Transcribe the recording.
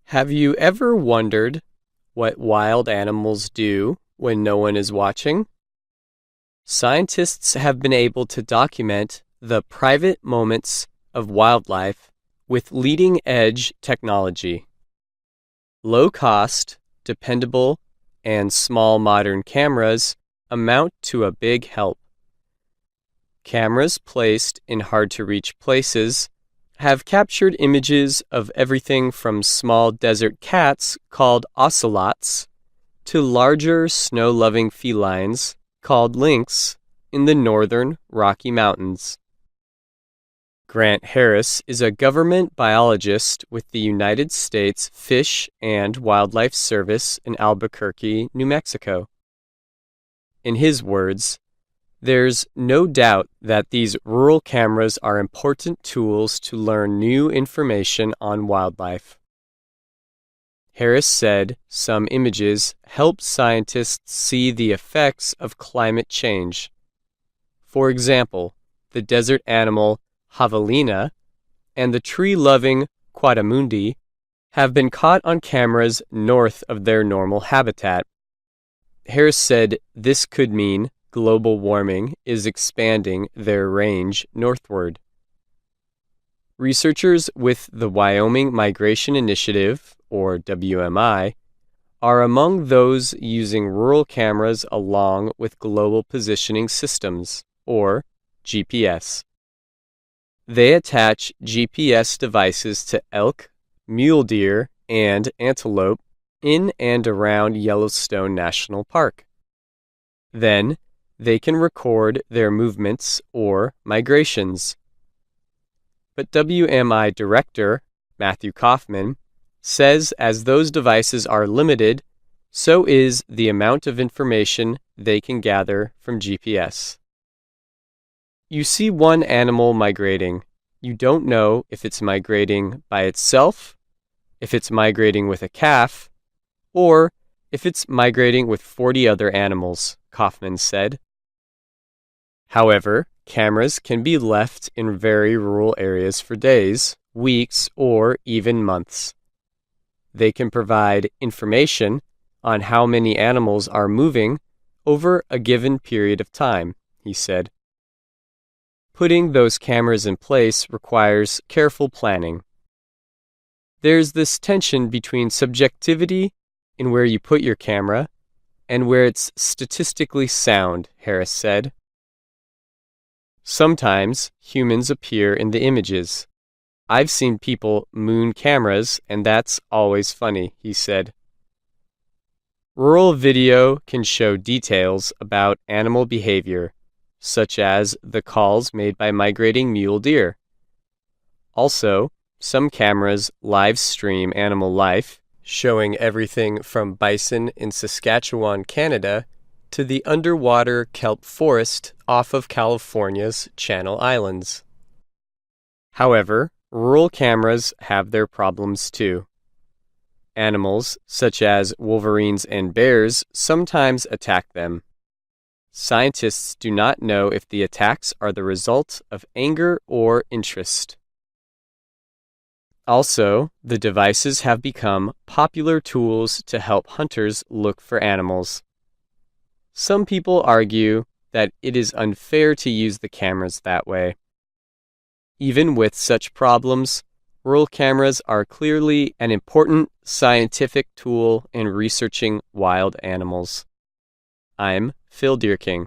Have you ever wondered what wild animals do when no one is watching? Scientists have been able to document the private moments of wildlife with leading-edge technology. Low-cost, dependable, and small modern cameras amount to a big help. Cameras placed in hard-to-reach places have captured images of everything from small desert cats called ocelots to larger snow-loving felines called lynx in the northern Rocky Mountains. Grant Harris is a government biologist with the United States Fish and Wildlife Service in Albuquerque, New Mexico. In his words, "There's no doubt that these rural cameras are important tools to learn new information on wildlife." Harris said some images help scientists see the effects of climate change. For example, the desert animal javelina and the tree-loving quadamundi have been caught on cameras north of their normal habitat. Harris said this could mean global warming is expanding their range northward. Researchers with the Wyoming Migration Initiative, or WMI, are among those using rural cameras along with global positioning systems, or GPS. They attach GPS devices to elk, mule deer, and antelope in and around Yellowstone National Park. Then, they can record their movements or migrations. But WMI Director Matthew Kaufman says as those devices are limited, so is the amount of information they can gather from GPS. You see one animal migrating. You don't know if it's migrating by itself, if it's migrating with a calf, or if it's migrating with 40 other animals, Kaufman said. However, cameras can be left in very rural areas for days, weeks, or even months. They can provide information on how many animals are moving over a given period of time, he said. Putting those cameras in place requires careful planning. There's this tension between subjectivity in where you put your camera and where it's statistically sound, Harris said. Sometimes humans appear in the images. I've seen people moon cameras, and that's always funny, he said. Rural video can show details about animal behavior, such as the calls made by migrating mule deer. Also, some cameras live stream animal life, showing everything from bison in Saskatchewan, Canada, to the underwater kelp forest off of California's Channel Islands. However, rural cameras have their problems too. Animals, such as wolverines and bears, sometimes attack them. Scientists do not know if the attacks are the result of anger or interest. Also, the devices have become popular tools to help hunters look for animals. Some people argue that it is unfair to use the cameras that way. Even with such problems, rural cameras are clearly an important scientific tool in researching wild animals. I'm Phil Dierking.